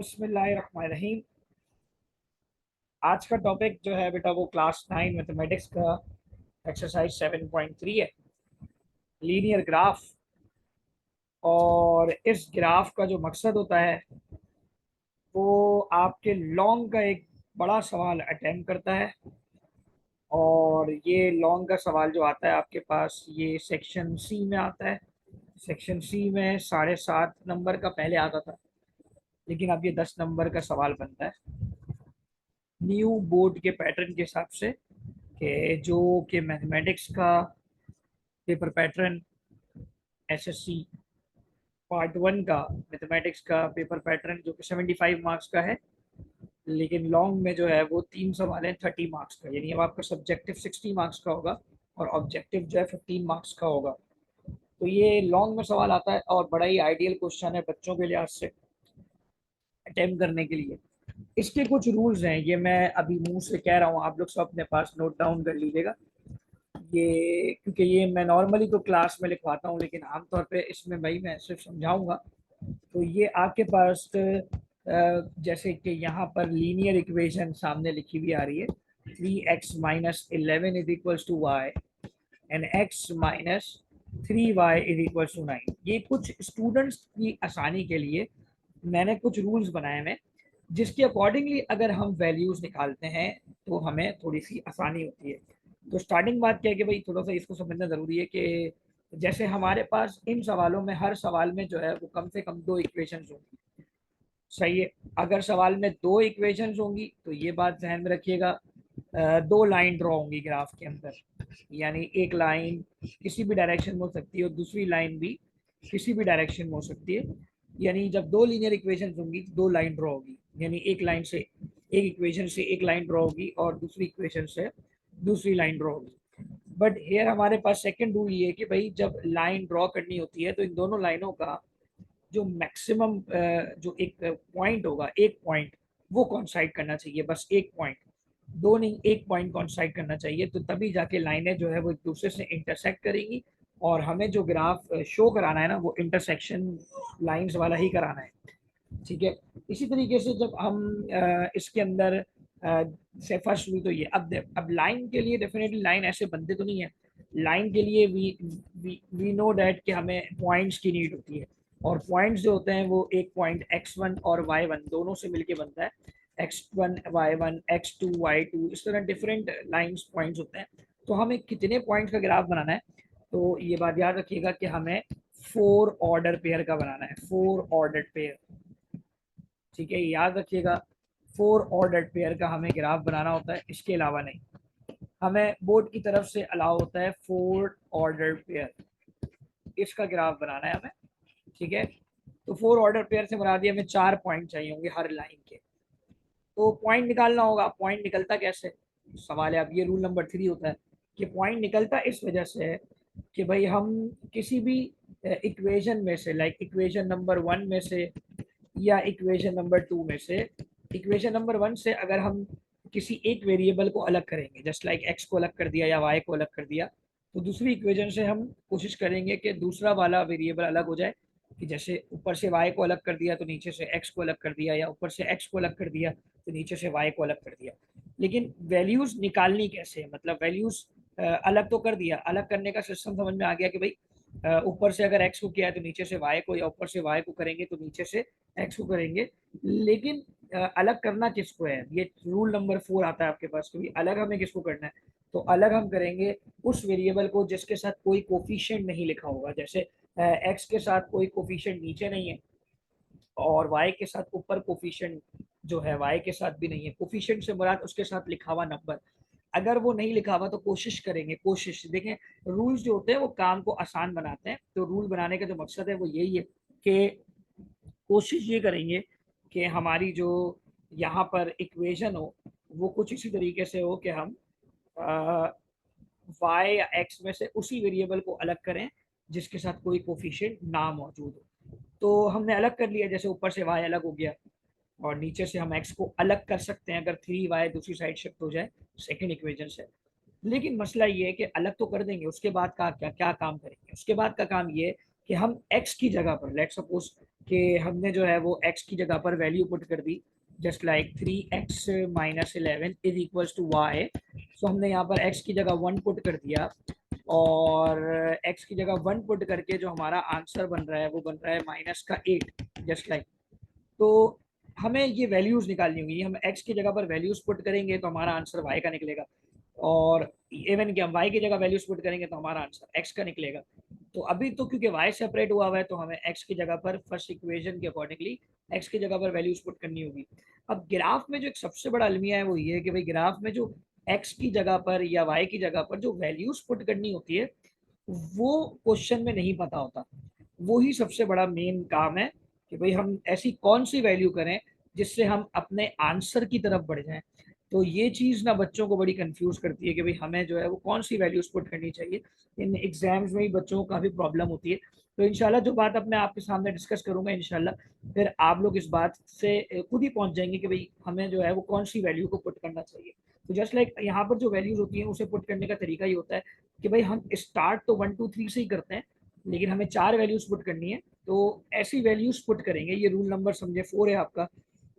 बिस्मिल्लाहिर्रहमानिर्रहीम। आज का टॉपिक जो है बेटा वो क्लास 9 मैथमेटिक्स का एक्सरसाइज 7.3 है, लीनियर ग्राफ। और इस ग्राफ का जो मकसद होता है वो आपके लॉन्ग का एक बड़ा सवाल अटेम्प्ट करता है। और ये लॉन्ग का सवाल जो आता है आपके पास ये सेक्शन सी में आता है। सेक्शन सी में 7.5 नंबर का पहले आता था, लेकिन अब ये 10 नंबर का सवाल बनता है न्यू बोर्ड के पैटर्न के हिसाब से, कि जो कि मैथमेटिक्स का पेपर पैटर्न एसएससी पार्ट 1 का मैथमेटिक्स का पेपर पैटर्न जो कि 75 मार्क्स का है, लेकिन लॉन्ग में जो है वो 3 सवाल है 30 मार्क्स का। यानी अब आपका सब्जेक्टिव 60 मार्क्स का होगा और ऑब्जेक्टिव जो है 15 मार्क्स का होगा। तो ये लॉन्ग में सवाल आता है और बड़ा ही आइडियल क्वेश्चन है बच्चों के लिहाज से अटेम्प्ट करने के लिए। इसके कुछ रूल्स हैं, ये मैं अभी मुंह से कह रहा हूँ, आप लोग सब अपने पास नोट डाउन कर लीजिएगा। ये क्योंकि ये मैं नॉर्मली तो क्लास में लिखवाता हूँ, लेकिन आमतौर पे इसमें भाई मैं सिर्फ समझाऊंगा। तो ये आपके पास जैसे कि यहाँ पर लीनियर इक्वेशन सामने लिखी हुई आ रही है, 3x - 11 is equals to y and x - 3y is equals to 9। ये कुछ स्टूडेंट्स की आसानी के लिए मैंने कुछ रूल्स बनाए हैं, जिसके अकॉर्डिंगली अगर हम वैल्यूज निकालते हैं तो हमें थोड़ी सी आसानी होती है। तो स्टार्टिंग बात क्या है कि भाई थोड़ा सा इसको समझना जरूरी है कि जैसे हमारे पास इन सवालों में हर सवाल में जो है वो कम से कम दो इक्वेशंस होंगी। सही है। अगर सवाल में दो इक्वेशंस होंगी तो ये बात ध्यान में रखिएगा, दो लाइन ड्रॉ होंगी ग्राफ के अंदर। यानी एक लाइन किसी भी डायरेक्शन में हो सकती है और दूसरी लाइन भी किसी भी डायरेक्शन में हो सकती है। यानी जब दो लीनियर इक्वेशंस होंगी तो दो लाइन ड्रॉ होगी, यानी एक लाइन से एक इक्वेशन से एक लाइन ड्रॉ होगी और दूसरी इक्वेशन से दूसरी लाइन ड्रॉ होगी। बट हेयर हमारे पास सेकंड रूल ये है कि भाई जब लाइन ड्रॉ करनी होती है तो इन दोनों लाइनों का जो मैक्सिमम जो एक पॉइंट होगा, एक पॉइंट वो कॉन्साइड करना चाहिए, बस एक पॉइंट, दो नहीं, एक पॉइंट कॉन्साइड करना चाहिए। तो तभी जाके लाइनें जो है वो एक दूसरे से इंटरसेक्ट करेंगी और हमें जो ग्राफ शो कराना है ना वो इंटरसेक्शन लाइंस वाला ही कराना है। ठीक है। इसी तरीके से जब हम इसके अंदर से फर्स्ट रूल तो ये, अब लाइन के लिए डेफिनेटली लाइन ऐसे बनते तो नहीं है। लाइन के लिए वी नो डैट कि हमें पॉइंट्स की नीड होती है। और पॉइंट्स जो होते हैं वो एक पॉइंट x1 और y1 दोनों से मिलके बनता है। x1 y1 x2 y2 इस तरह डिफरेंट लाइंस पॉइंट्स होते हैं। तो हमें कितने पॉइंट्स का ग्राफ बनाना है, तो ये बात याद रखिएगा कि हमें 4 ऑर्डर पेयर का बनाना है, 4 ऑर्डर पेयर। ठीक है, याद रखिएगा 4 ऑर्डर पेयर का हमें ग्राफ बनाना होता है, इसके अलावा नहीं। हमें बोर्ड की तरफ से अलाउ होता है 4 ऑर्डर पेयर, इसका ग्राफ बनाना है हमें। ठीक है। तो 4 ऑर्डर पेयर से बना दिया, हमें 4 पॉइंट चाहिए होंगे हर लाइन के। तो पॉइंट निकालना होगा। पॉइंट निकलता कैसे, सवाल है। अब ये रूल नंबर 3 होता है कि पॉइंट निकलता इस वजह से है कि भाई हम किसी भी इक्वेशन में से, लाइक इक्वेशन नंबर 1 में से या इक्वेशन नंबर 2 में से, इक्वेशन नंबर 1 से अगर हम किसी एक वेरिएबल को अलग करेंगे, जस्ट लाइक एक्स को अलग कर दिया या वाई को अलग कर दिया, तो दूसरी इक्वेशन से हम कोशिश करेंगे कि दूसरा वाला वेरिएबल अलग हो जाए। कि जैसे ऊपर से वाई को अलग कर दिया तो नीचे से एक्स को अलग कर दिया, या ऊपर से एक्स को अलग कर दिया तो नीचे से वाई को अलग कर दिया। लेकिन वैल्यूज निकालनी कैसे, मतलब वैल्यूज अलग तो कर दिया, अलग करने का सिस्टम समझ में आ गया कि भाई ऊपर से अगर एक्स को किया है तो नीचे से वाई को, या ऊपर से वाई को करेंगे तो नीचे से एक्स को करेंगे। लेकिन अलग करना किसको है, ये रूल नंबर 4 आता है आपके पास, क्योंकि अलग हमें किसको करना है। तो अलग हम करेंगे उस वेरिएबल को जिसके साथ कोई कोफिशिएंट नहीं लिखा होगा। जैसे एक्स के साथ कोई कोफिशिएंट नीचे नहीं है और वाई के साथ ऊपर कोफिशिएंट जो है वाई के साथ भी नहीं है। कोफिशिएंट से मुराद उसके साथ लिखा हुआ नंबर। अगर वो नहीं लिखा हुआ तो कोशिश करेंगे, कोशिश देखें, रूल्स जो होते हैं वो काम को आसान बनाते हैं। तो रूल बनाने का जो मकसद है वो यही है कि कोशिश ये करेंगे कि हमारी जो यहाँ पर इक्वेशन हो वो कुछ इसी तरीके से हो कि हम वाई या एक्स में से उसी वेरिएबल को अलग करें जिसके साथ कोई कोफिशिएंट ना मौजूद हो। तो हमने अलग कर लिया, जैसे ऊपर से वाई अलग हो गया और नीचे से हम एक्स को अलग कर सकते हैं अगर 3y दूसरी साइड शिफ्ट हो जाए सेकेंड इक्वेशन से। लेकिन मसला ये है कि अलग तो कर देंगे, उसके बाद का क्या क्या काम करेंगे। उसके बाद का काम ये कि हम x की जगह पर, लेट सपोज कि हमने जो है वो x की जगह पर वैल्यू पुट कर दी, just like 3x minus 11 is equals to Y. So हमने यहाँ पर x की जगह 1 पुट कर दिया, और x की जगह 1 पुट करके जो हमारा आंसर बन रहा है वो बन रहा है -8, जस्ट लाइक। तो हमें ये वैल्यूज निकालनी होगी, हम x की जगह पर वैल्यूज पुट करेंगे तो हमारा आंसर y का निकलेगा, और इवन कि हम y की जगह वैल्यूज पुट करेंगे तो हमारा आंसर x का निकलेगा। तो अभी तो क्योंकि y सेपरेट हुआ है तो हमें x की जगह पर फर्स्ट इक्वेशन के अकॉर्डिंगली x की जगह पर वैल्यूज पुट करनी होगी। अब ग्राफ में जो एक सबसे बड़ा अलमिया है वो ये है कि भाई ग्राफ में जो x की जगह पर या y की जगह पर जो वैल्यूज पुट करनी होती है वो क्वेश्चन में नहीं पता होता। वो ही सबसे बड़ा मेन काम है कि भाई हम ऐसी कौन सी वैल्यू करें जिससे हम अपने आंसर की तरफ बढ़ जाएं। तो ये चीज़ ना बच्चों को बड़ी कंफ्यूज करती है कि भाई हमें जो है वो कौन सी वैल्यूज पुट करनी चाहिए। इन एग्जाम्स में ही बच्चों को काफ़ी प्रॉब्लम होती है। तो इंशाल्लाह जो बात अब मैं आपके सामने डिस्कस करूंगा इंशाल्लाह फिर आप लोग इस बात से खुद ही पहुंच जाएंगे कि भाई हमें जो है वो कौन सी वैल्यू को पुट करना चाहिए। तो जस्ट लाइक यहाँ पर जो वैल्यूज होती हैं उसे पुट करने का तरीका ही होता है कि भाई हम स्टार्ट तो 1 2 3 से ही करते हैं, लेकिन हमें 4 वैल्यूज पुट करनी है। तो ऐसी वैल्यूज पुट करेंगे, ये रूल नंबर समझे 4 है आपका,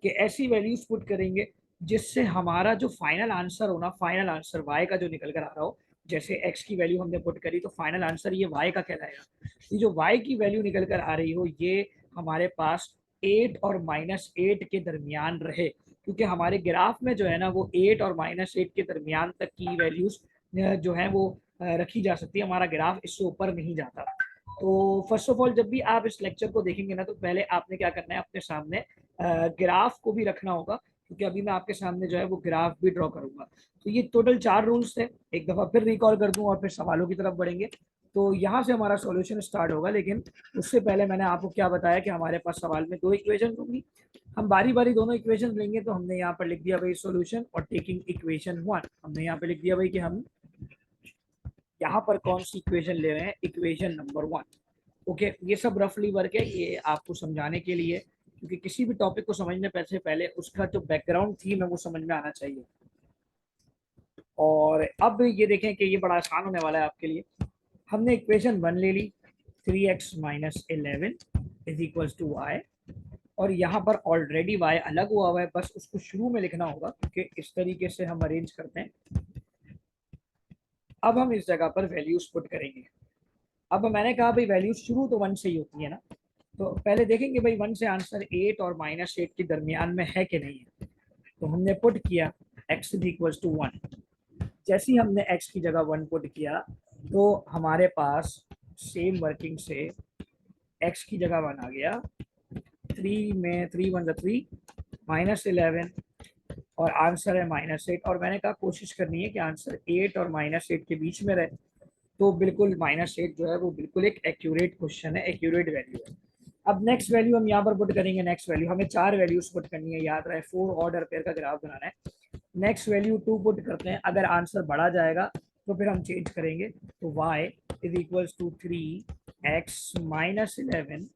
कि ऐसी वैल्यूज पुट करेंगे जिससे हमारा जो फाइनल आंसर हो ना, फाइनल आंसर वाई का जो निकल कर आ रहा हो, जैसे एक्स की वैल्यू हमने पुट करी तो फाइनल आंसर ये वाई का कहलाएगा। ये जो वाई की वैल्यू निकल कर आ रही हो ये हमारे पास 8 और -8 के दरमियान रहे, क्योंकि हमारे ग्राफ में जो है ना वो 8 और -8 के दरमियान तक की वैल्यूज जो है वो रखी जा सकती है, हमारा ग्राफ इससे ऊपर नहीं जाता। तो फर्स्ट ऑफ ऑल जब भी आप इस लेक्चर को देखेंगे ना तो पहले आपने क्या करना है, अपने सामने ग्राफ को भी रखना होगा, क्योंकि अभी मैं आपके सामने जो है वो ग्राफ भी ड्रॉ करूंगा। तो ये टोटल 4 रूल्स थे, एक दफा फिर रिकॉल कर दूं और फिर सवालों की तरफ बढ़ेंगे। तो यहाँ से हमारा सॉल्यूशन स्टार्ट होगा, लेकिन उससे पहले मैंने आपको क्या बताया कि हमारे पास सवाल में 2 इक्वेशन होंगी, हम बारी बारी दोनों इक्वेशन लेंगे। तो हमने यहाँ पर लिख दिया भाई सॉल्यूशन और टेकिंग इक्वेशन 1, हमने यहाँ पे लिख दिया भाई कि हम यहाँ पर कौन सी इक्वेशन ले रहे हैं, इक्वेशन नंबर 1। ओके, ये सब रफली वर्क है, ये आपको समझाने के लिए, क्योंकि किसी भी टॉपिक को समझने से पहले उसका जो बैकग्राउंड थीम है वो समझ में आना चाहिए। और अब ये देखें कि ये बड़ा आसान होने वाला है आपके लिए। हमने इक्वेशन 1 ले ली, 3x minus 11 is equals to y, और यहाँ पर ऑलरेडी y अलग हुआ है, बस उसको शुरू में लिखना होगा क्योंकि इस तरीके से हम अरेंज करते हैं। अब हम इस जगह पर वैल्यूज पुट करेंगे। अब मैंने कहा भाई वैल्यूज शुरू तो 1 से ही होती है ना, तो पहले देखेंगे भाई 1 से आंसर 8 और -8 के दरमियान में है कि नहीं है। तो हमने पुट किया x इज इक्वल टू 1। जैसे ही हमने x की जगह 1 पुट किया तो हमारे पास सेम वर्किंग से x की जगह 1 आ गया, 3 में 3 1 3 -11, और आंसर है -8। और मैंने कहा कोशिश करनी है कि आंसर 8 और -8 के बीच में रहे। तो बिल्कुल -8 जो है वो बिल्कुल एक एक्यूरेट क्वेश्चन है, एक्यूरेट वैल्यू है। अब नेक्स्ट वैल्यू हम यहाँ पर पुट करेंगे, नेक्स्ट वैल्यू हमें 4 वैल्यूज पुट करनी है, याद रहे 4 ऑर्डर पेयर का ग्राफ बनाना है। नेक्स्ट वैल्यू 2 पुट करते हैं, अगर आंसर बढ़ा जाएगा तो फिर हम चेंज करेंगे। तो y is equals to 3x minus 11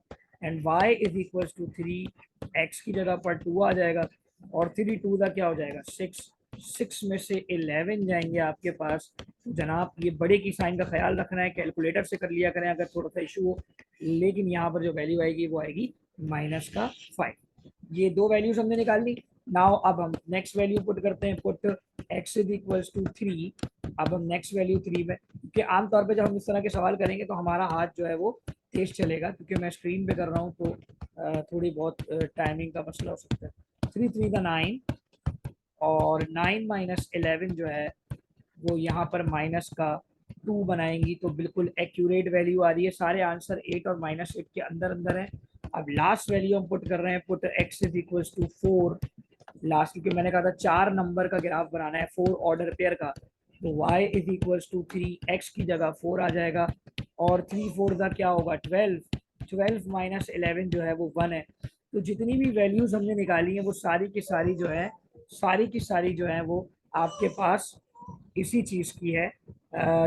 and y is equals to 3x की जगह पर 2 आ जाएगा, और 3 2 का क्या हो जाएगा 6, 6 में से 11 जाएंगे आपके पास। तो जनाब ये बड़े की साइन का ख्याल रखना है, कैलकुलेटर से कर लिया करें अगर थोड़ा सा इशू हो, लेकिन यहाँ पर जो वैल्यू आएगी वो आएगी -5। ये 2 वैल्यूज हमने निकाल ली। नाउ अब हम नेक्स्ट वैल्यू पुट करते हैं, put x is equals to 3। अब हम नेक्स्ट वैल्यू 3 में, क्योंकि आमतौर पे जब हम इस तरह के सवाल करेंगे तो हमारा हाथ जो है वो तेज चलेगा, क्योंकि मैं स्क्रीन पे कर रहा हूँ तो थोड़ी बहुत टाइमिंग का मसला हो सकता है। 3 3 का 9, और 9 माइनस 11 जो है वो यहाँ पर माइनस का 2 बनाएंगी, तो बिल्कुल एक्यूरेट वैल्यू आ रही है। सारे आंसर 8 और -8 के अंदर अंदर है। अब लास्ट वैल्यू हम पुट कर रहे हैं, put x is equal to 4 last, क्योंकि मैंने कहा था 4 नंबर का ग्राफ बनाना है 4 ऑर्डर पेयर का। तो y is equal to 3x की जगह 4 आ जाएगा, और 3 4 का क्या होगा 12, 12 माइनस 11 जो है वो 1 है। तो जितनी भी वैल्यूज हमने निकाली है वो सारी की सारी जो है, सारी की सारी जो है वो आपके पास इसी चीज की है,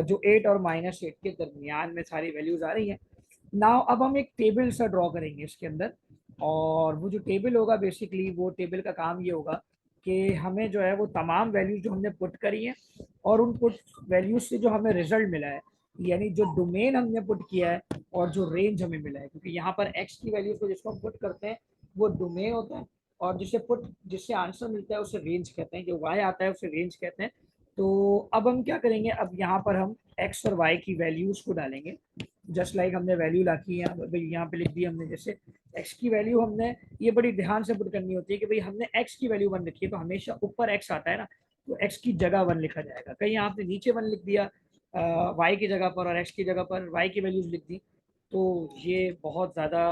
जो 8 और -8 के दरमियान में सारी वैल्यूज आ रही हैं। नाउ अब हम एक टेबल सा ड्रॉ करेंगे इसके अंदर, और वो जो टेबल होगा बेसिकली वो टेबल का काम ये होगा कि हमें जो है वो तमाम वैल्यूज जो हमने पुट करी हैं और उन पुट वैल्यूज से जो हमें रिजल्ट मिला है यानी जो डोमेन हमने पुट किया है और जो रेंज हमें मिला है, क्योंकि यहाँ पर एक्स की वैल्यू को जिसको हम पुट करते हैं वो डोमेन होता है, और जिससे आंसर मिलता है उसे रेंज कहते हैं, जो वाई आता है उसे रेंज कहते हैं। तो अब हम क्या करेंगे, अब यहाँ पर हम एक्स और वाई की वैल्यूज को डालेंगे, जस्ट लाइक हमने वैल्यू लाकी है यहाँ पे लिख दी हमने। जैसे एक्स की वैल्यू हमने, ये बड़ी ध्यान से पुट करनी होती है कि भाई हमने एक्स की वैल्यू 1 रखी है तो हमेशा ऊपर एक्स आता है ना, तो एक्स की जगह 1 लिखा जाएगा। कहीं आपने नीचे 1 लिख दिया वाई की जगह पर और एक्स की जगह पर वाई की वैल्यूज लिख दी, तो ये बहुत ज़्यादा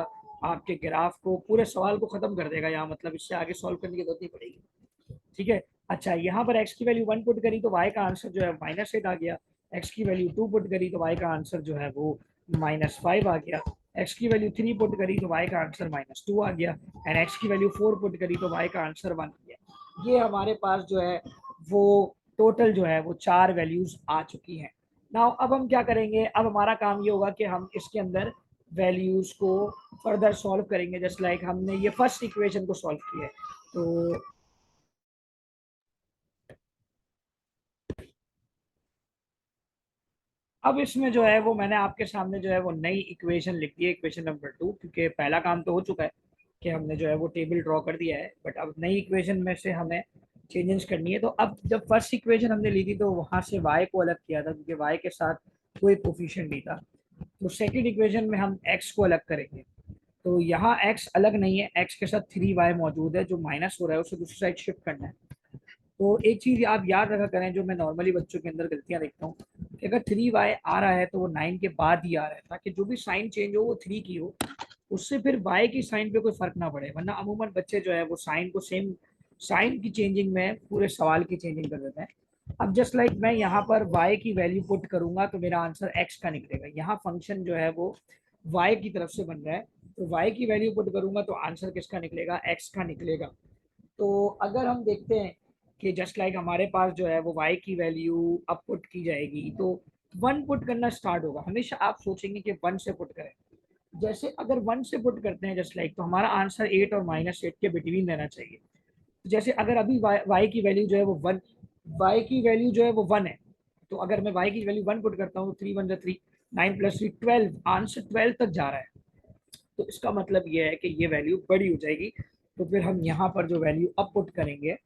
आपके ग्राफ को, पूरे सवाल को ख़त्म कर देगा यहाँ, मतलब इससे आगे सॉल्व करने की जरूरत नहीं पड़ेगी। ठीक है, अच्छा यहाँ पर एक्स की वैल्यू 1 पुट करी तो वाई का आंसर जो है -8 आ गया। एक्स की वैल्यू 2 पुट करी तो वाई का आंसर जो है वो -5 आ गया। एक्स की वैल्यू 3 पुट करी तो वाई का आंसर -2 आ गया। एंड एक्स की वैल्यू 4 पुट करी तो वाई का आंसर 1 आ गया। ये हमारे पास जो है वो टोटल जो है वो 4 वैल्यूज आ चुकी हैं। नाउ अब हम क्या करेंगे, अब हमारा काम ये होगा कि हम इसके अंदर वैल्यूज को फर्दर सॉल्व करेंगे। जस्ट लाइक हमने ये फर्स्ट इक्वेशन को सॉल्व किया है, तो अब इसमें जो है वो मैंने आपके सामने जो है वो नई इक्वेशन लिख दी है, इक्वेशन नंबर 2, क्योंकि पहला काम तो हो चुका है कि हमने जो है वो टेबल ड्रॉ कर दिया है, बट अब नई इक्वेशन में से हमें चेंजेस करनी है। तो अब जब फर्स्ट इक्वेशन हमने ली थी तो वहां से y को अलग किया था, क्योंकि y के साथ कोई कोफिशिएंट नहीं था। तो सेकंड इक्वेशन में हम x को अलग करेंगे, तो यहाँ x अलग नहीं है, x के साथ 3y मौजूद है, जो माइनस हो रहा है उसे दूसरी साइड शिफ्ट करना है। तो एक चीज आप याद रखा करें, जो मैं नॉर्मली बच्चों के अंदर गलतियां देखता हूँ, कि अगर 3y आ रहा है तो वो 9 के बाद ही आ रहा है, ताकि जो भी साइन चेंज हो वो 3 की हो, उससे फिर y की साइन पे कोई फर्क ना पड़े। वरना अमूमन बच्चे जो है वो साइन को सेम, साइन की चेंजिंग में पूरे सवाल की चेंजिंग कर देते हैं। अब जस्ट लाइक मैं यहाँ पर y की वैल्यू पुट करूंगा तो मेरा आंसर x का निकलेगा। यहाँ फंक्शन जो है वो y की तरफ से बन रहा है, तो y की वैल्यू पुट करूंगा तो आंसर किसका निकलेगा, x का निकलेगा। तो अगर हम देखते हैं कि जस्ट लाइक हमारे पास जो है वो y की वैल्यू अब पुट की जाएगी, तो 1 पुट करना स्टार्ट होगा। हमेशा आप सोचेंगे कि 1 से पुट करें, जैसे अगर 1 से पुट करते हैं जस्ट लाइक, तो हमारा आंसर 8 और -8 के बिटवीन रहना चाहिए। जैसे अगर अभी y की वैल्यू जो है वो 1, y की वैल्यू जो है वो 1 है, तो अगर मैं y की वैल्यू 1 पुट करता हूँ, 3 1 3, 9 + 3 12, आंसर 12 तक जा रहा है, तो इसका मतलब ये है कि ये वैल्यू बड़ी हो जाएगी। तो फिर हम यहाँ पर जो वैल्यू अप पुट करेंगे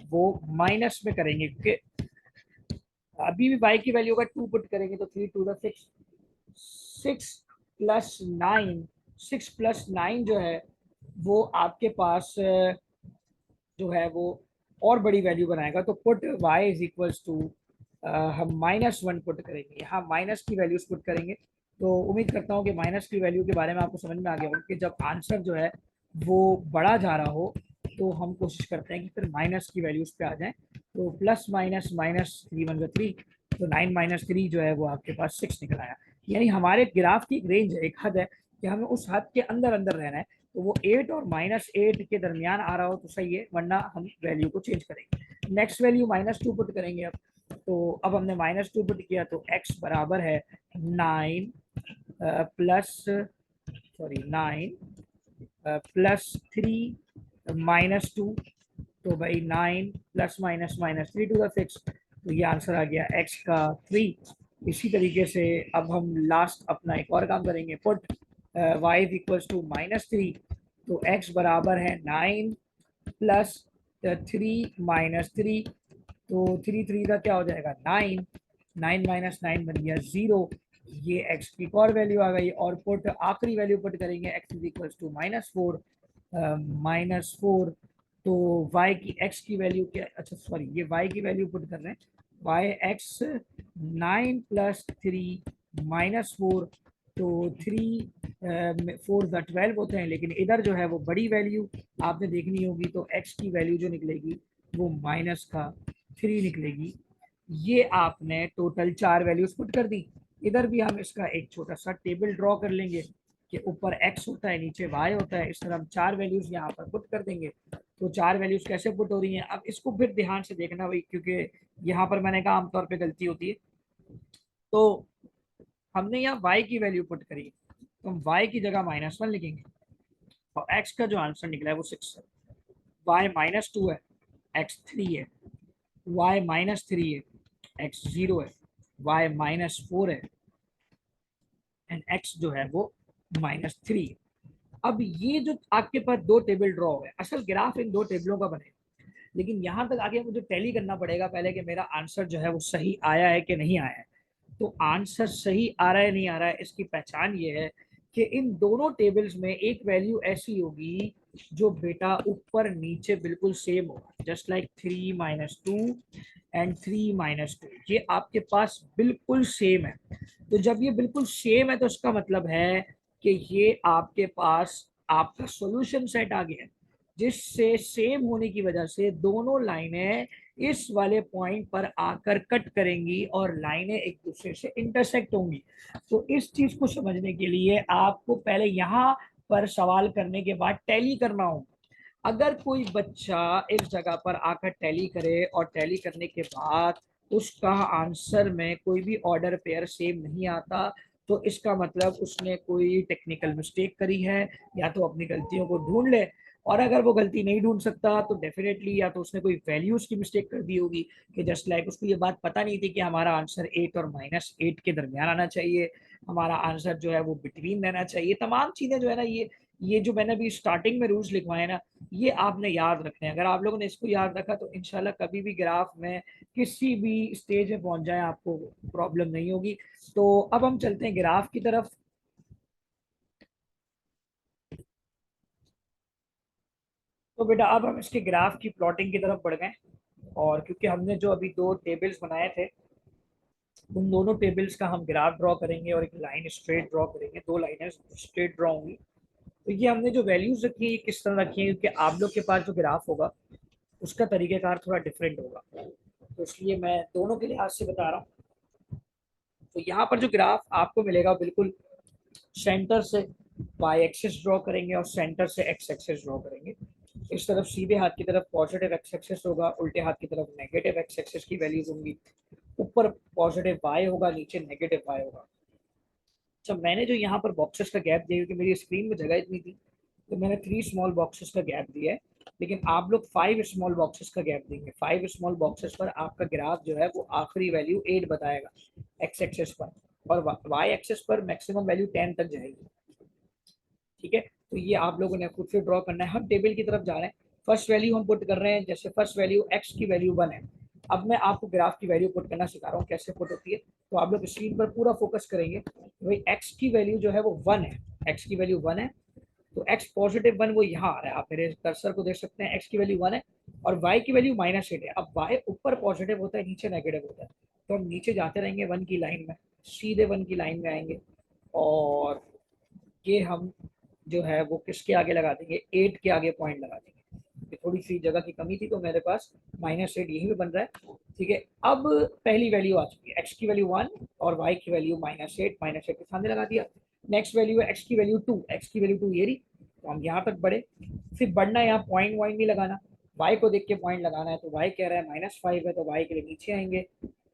वो माइनस में करेंगे, क्योंकि अभी भी y की वैल्यू का 2 पुट करेंगे तो 3 2 6, 6 + 9, 6 + 9 जो है वो आपके पास जो है वो और बड़ी वैल्यू बनाएगा। तो put y is equals to, हम -1 पुट करेंगे, यहाँ माइनस की वैल्यूज पुट करेंगे। तो उम्मीद करता हूँ कि माइनस की वैल्यू के बारे में आपको समझ में आ गया होगा कि जब आंसर जो है वो बड़ा जा रहा हो तो हम कोशिश करते हैं कि फिर माइनस की वैल्यूज पे आ जाएं। तो प्लस माइनस माइनस 3 1 3, तो 9 - 3 जो है वो आपके पास 6 निकल आया। यानी हमारे ग्राफ की एक रेंज है, एक हद है कि हमें उस हद के अंदर अंदर रहना है। तो वो 8 और -8 के दरमियान आ रहा हो तो सही है, वरना हम वैल्यू को चेंज करेंगे। नेक्स्ट वैल्यू -2 पुट करेंगे अब। तो अब हमने -2 पुट किया तो x बराबर है 9 प्लस, सॉरी 9 +3 -2, तो भाई 9 ± -3 टू द 6, तो ये आंसर आ गया x का 3। इसी तरीके से अब हम लास्ट अपना एक और काम करेंगे, पुट y = -3, तो x बराबर है 9 + 3 - 3, तो 3 3 का क्या हो जाएगा 9, 9 - 9 बन गया 0। ये x की एक और वैल्यू आ गई, और पुट आखिरी वैल्यू पुट करेंगे x = -4, -4, तो y की x की वैल्यू क्या, अच्छा सॉरी ये y की वैल्यू पुट कर रहे हैं, y x 9 + 3 -4, तो 3 4 12 होते हैं, लेकिन इधर जो है वो बड़ी वैल्यू आपने देखनी होगी, तो x की वैल्यू जो निकलेगी वो -3 निकलेगी। ये आपने टोटल 4 वैल्यूज पुट कर दी। इधर भी हम इसका एक छोटा सा टेबल ड्रॉ कर लेंगे कि ऊपर x होता है नीचे y होता है, इस तरह हम 4 वैल्यूज यहाँ पर पुट कर देंगे। तो 4 वैल्यूज कैसे पुट हो रही हैं, अब इसको फिर ध्यान से देखना भाई, क्योंकि यहाँ पर मैंने कहा आमतौर पर गलती होती है। तो हमने यहाँ y की वैल्यू पुट करी, तो हम y की जगह -1 लिखेंगे, और x का जो आंसर निकला है वो 6 है। y -2 है, x 3 है, y -3 है, x 0 है, y -4 है, एंड x जो है वो -3। अब ये जो आपके पास दो टेबल ड्रॉ है, असल ग्राफ इन दो टेबलों का बने, लेकिन यहाँ तक आगे मुझे टैली करना पड़ेगा पहले कि मेरा आंसर जो है वो सही आया है कि नहीं आया है। तो आंसर सही आ रहा है नहीं आ रहा है, इसकी पहचान ये है कि इन दोनों टेबल्स में एक वैल्यू ऐसी होगी जो बेटा ऊपर नीचे बिल्कुल सेम होगा, जस्ट लाइक 3 - 2 एंड 3 - 2, ये आपके पास बिल्कुल सेम है। तो जब ये बिल्कुल सेम है तो इसका मतलब है कि ये आपके पास आपका सॉल्यूशन सेट आ गया है, जिससे सेम होने की वजह से दोनों लाइनें इस वाले पॉइंट पर आकर कट करेंगी और लाइनें एक दूसरे से इंटरसेक्ट होंगी। तो इस चीज को समझने के लिए आपको पहले यहाँ पर सवाल करने के बाद टैली करना होगा। अगर कोई बच्चा इस जगह पर आकर टैली करे और टैली करने के बाद उसका आंसर में कोई भी ऑर्डर पेयर सेम नहीं आता, तो इसका मतलब उसने कोई टेक्निकल मिस्टेक करी है, या तो अपनी गलतियों को ढूंढ ले। और अगर वो गलती नहीं ढूंढ सकता तो डेफिनेटली या तो उसने कोई वैल्यूज की मिस्टेक कर दी होगी, कि जस्ट लाइक उसको ये बात पता नहीं थी कि हमारा आंसर 8 और -8 के दरमियान आना चाहिए, हमारा आंसर जो है वो बिटवीन रहना चाहिए। तमाम चीजें जो है ना, ये जो मैंने अभी स्टार्टिंग में रूल्स लिखवाए ना, ये आपने याद रखने हैं। अगर आप लोगों ने इसको याद रखा तो इंशाल्लाह कभी भी ग्राफ में किसी भी स्टेज में पहुंच जाए आपको प्रॉब्लम नहीं होगी। तो अब हम चलते हैं ग्राफ की तरफ। तो बेटा अब हम इसके ग्राफ की प्लॉटिंग की तरफ बढ़ गए, और क्योंकि हमने जो अभी दो टेबल्स बनाए थे, उन दोनों टेबल्स का हम ग्राफ ड्रॉ करेंगे और एक लाइन स्ट्रेट ड्रॉ करेंगे, दो लाइनें स्ट्रेट ड्रॉ होंगी। तो ये हमने जो वैल्यूज रखी है ये किस तरह रखी है, क्योंकि आप लोग के पास जो ग्राफ होगा उसका तरीकेकार थोड़ा डिफरेंट होगा, तो इसलिए मैं दोनों के लिहाज से बता रहा हूँ। तो यहाँ पर जो ग्राफ आपको मिलेगा बिल्कुल सेंटर से वाई एक्सिस ड्रॉ करेंगे और सेंटर से एक्स एक्सिस ड्रॉ करेंगे। इस तरफ सीधे हाथ की तरफ पॉजिटिव एक्स एक्सिस होगा, उल्टे हाथ की तरफ नेगेटिव एक्स एक्सिस की वैल्यूज होंगी। ऊपर पॉजिटिव वाई होगा, नीचे नेगेटिव वाई होगा। अच्छा, मैंने जो यहाँ पर बॉक्सेस का गैप दिया, क्योंकि मेरी स्क्रीन में जगह इतनी थी, तो मैंने 3 स्मॉल बॉक्सेस का गैप दिया है, लेकिन आप लोग 5 स्मॉल बॉक्सेस का गैप देंगे। 5 स्मॉल बॉक्सेस पर आपका ग्राफ जो है वो आखिरी वैल्यू 8 बताएगा एक्स एक्सेस पर, और वाई एक्सेस पर मैक्सिमम वैल्यू 10 तक जाएगी। ठीक है, तो ये आप लोगों ने खुद से ड्रॉ करना है। हम टेबल की तरफ जा रहे हैं, फर्स्ट वैल्यू हम पुट कर रहे हैं, जैसे फर्स्ट वैल्यू एक्स की वैल्यू 1 है। अब मैं आपको ग्राफ की वैल्यू पुट करना सिखा रहा हूँ कैसे पुट होती है, तो आप लोग स्क्रीन पर पूरा फोकस करेंगे। भाई एक्स की वैल्यू जो है वो 1 है, एक्स की वैल्यू 1 है, तो एक्स पॉजिटिव 1 वो यहाँ आ रहा है, आप मेरे कर्सर को देख सकते हैं, एक्स की वैल्यू 1 है और वाई की वैल्यू -8 है। अब वाई ऊपर पॉजिटिव होता है, नीचे नेगेटिव होता है, तो हम नीचे जाते रहेंगे 1 की लाइन में, सीधे 1 की लाइन में आएंगे, और ये हम जो है वो किसके आगे लगा देंगे, 8 के आगे पॉइंट लगा देंगे। ये थोड़ी सी जगह की कमी थी तो मेरे पास -8 यही भी बन रहा है। ठीक है, अब पहली वैल्यू आ चुकी है, एक्स की वैल्यू 1 और वाई की वैल्यू -8 के सामने लगा दिया। नेक्स्ट वैल्यू है एक्स की वैल्यू 2, एक्स की वैल्यू 2 ये रही, तो हम यहाँ तक बढ़े। फिर बढ़ना है, यहाँ पॉइंट वॉइंट नहीं लगाना, वाई को देख के पॉइंट लगाना है, तो वाई कह रहा है -5 है, तो वाई के लिए नीचे आएंगे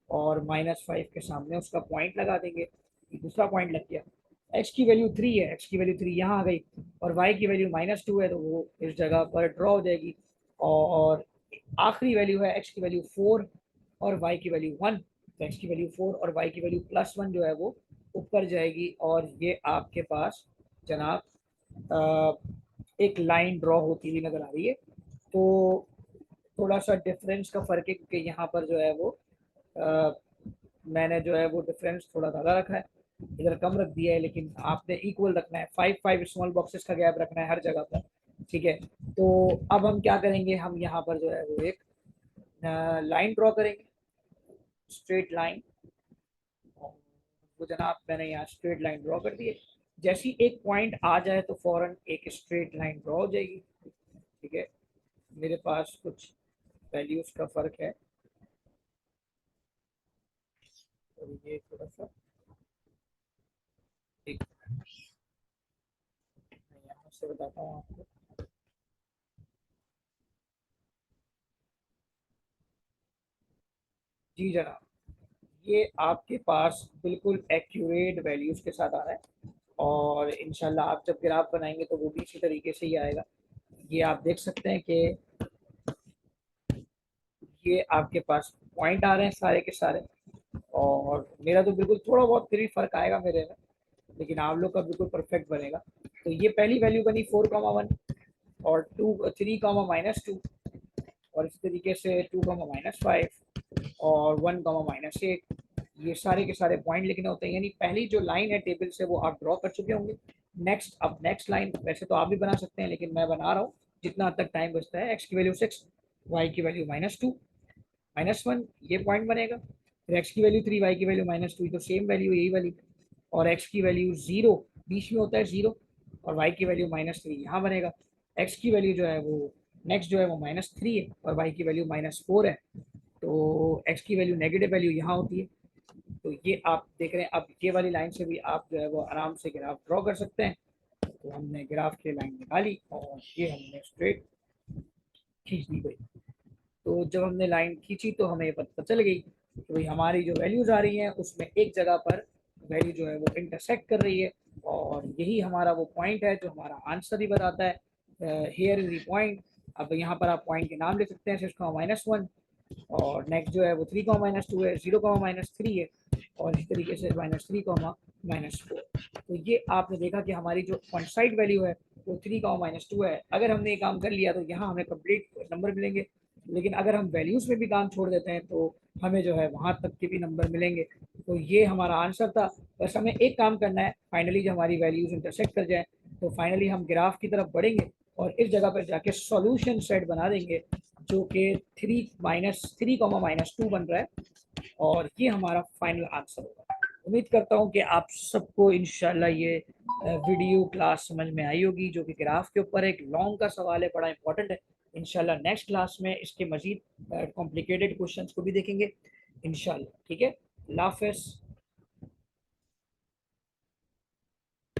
और -5 के सामने उसका पॉइंट लगा देंगे। दूसरा पॉइंट लग गया। एक्स की वैल्यू 3 है, एक्स की वैल्यू 3 यहाँ आ गई, और वाई की वैल्यू -2 है, तो वो इस जगह पर ड्रॉ हो जाएगी। और आखिरी वैल्यू है एक्स की वैल्यू 4 और वाई की वैल्यू 1, तो एक्स की वैल्यू 4 और वाई की वैल्यू +1 जो है वो ऊपर जाएगी, और ये आपके पास जनाब एक लाइन ड्रॉ होती हुई नजर आ रही है। तो थोड़ा सा डिफरेंस का फर्क है, क्योंकि यहाँ पर जो है वो आ, मैंने जो है वो डिफरेंस थोड़ा ज़्यादा रखा है, इधर कम रख दिया है, लेकिन आपने इक्वल रखना है, 5 स्मॉल बॉक्सेस का गैप रखना है हर जगह पर। ठीक है, तो अब हम क्या करेंगे, हम यहाँ पर जो है वो एक लाइन ड्रॉ करेंगे, स्ट्रेट लाइन। वो जनाब मैंने यहाँ स्ट्रेट लाइन ड्रॉ कर दी है, जैसी एक पॉइंट आ जाए तो फौरन एक स्ट्रेट लाइन ड्रॉ हो जाएगी। ठीक है, मेरे पास कुछ वैल्यूज का फर्क है, और ये थोड़ा सा एक मैं यहाँ से बताता हूँ आपको। जी जनाब, ये आपके पास बिल्कुल एक्यूरेट वैल्यूज के साथ आ रहा है, और इंशाल्लाह आप जब ग्राफ बनाएंगे तो वो भी इसी तरीके से ही आएगा। ये आप देख सकते हैं कि ये आपके पास पॉइंट आ रहे हैं सारे के सारे, और मेरा तो बिल्कुल थोड़ा बहुत फिर भी फर्क आएगा मेरे में, लेकिन आप लोग का बिल्कुल परफेक्ट बनेगा। तो ये पहली वैल्यू बनी 4,1 और 3,-2 और इस तरीके से 2,-5 और 1,-8। ये सारे के सारे पॉइंट लिखने होते हैं, यानी पहली जो लाइन है टेबल से वो आप ड्रॉ कर चुके होंगे। नेक्स्ट, अब नेक्स्ट लाइन वैसे तो आप भी बना सकते हैं, लेकिन मैं बना रहा हूँ जितना तक टाइम बचता है। एक्स की वैल्यू 6, वाई की वैल्यू -2, -1, ये पॉइंट बनेगा। फिर एक्स की वैल्यू 3, वाई की वैल्यू -2, तो सेम वैल्यू यही वाली। और एक्स की वैल्यू 0, बीच में होता है 0, और वाई की वैल्यू -3 यहाँ बनेगा। एक्स की वैल्यू जो है वो नेक्स्ट जो है वो -3 है, और वाई की वैल्यू -4 है। तो एक्स की वैल्यू नेगेटिव वैल्यू यहाँ होती है। तो ये आप देख रहे हैं, अब ये वाली लाइन से भी आप जो है वो आराम से ग्राफ ड्रॉ कर सकते हैं। तो हमने ग्राफ की लाइन निकाली और ये हमने स्ट्रेट खींच दी गई। तो जब हमने लाइन खींची तो हमें पता चल गई कि भाई हमारी जो वैल्यूज आ रही हैं उसमें एक जगह पर वैल्यू जो है वो इंटरसेक्ट कर रही है, और यही हमारा वो पॉइंट है जो हमारा आंसर ही बताता है। Here is the point. अब यहाँ पर आप पॉइंट के नाम लिख सकते हैं, 6,-1, और नेक्स्ट जो है वो 3,-2 है, 0,-3 है, और इस तरीके से -3, -4। तो ये आपने देखा कि हमारी जो ऑन साइड वैल्यू है वो 3,-2 है। अगर हमने ये काम कर लिया तो यहाँ हमें कंप्लीट नंबर मिलेंगे, लेकिन अगर हम वैल्यूज में भी काम छोड़ देते हैं तो हमें जो है वहाँ तक के भी नंबर मिलेंगे। तो ये हमारा आंसर था। बस हमें एक काम करना है, फाइनली जब हमारी वैल्यूज इंटरसेक्ट कर जाए तो फाइनली हम ग्राफ की तरफ बढ़ेंगे और इस जगह पर जाके सॉल्यूशन सेट बना देंगे, जो कि 3,-2 बन रहा है, और ये हमारा फाइनल आंसर होगा। उम्मीद करता हूँ कि आप सबको इंशाल्लाह ये वीडियो क्लास समझ में आई होगी, जो कि ग्राफ के ऊपर एक लॉन्ग का सवाल है, बड़ा इंपॉर्टेंट है। इंशाल्लाह नेक्स्ट क्लास में इसके मजीद कॉम्प्लिकेटेड क्वेश्चंस को भी देखेंगे इंशाल्लाह। ठीक है, अल्लाह हाफ़िज़।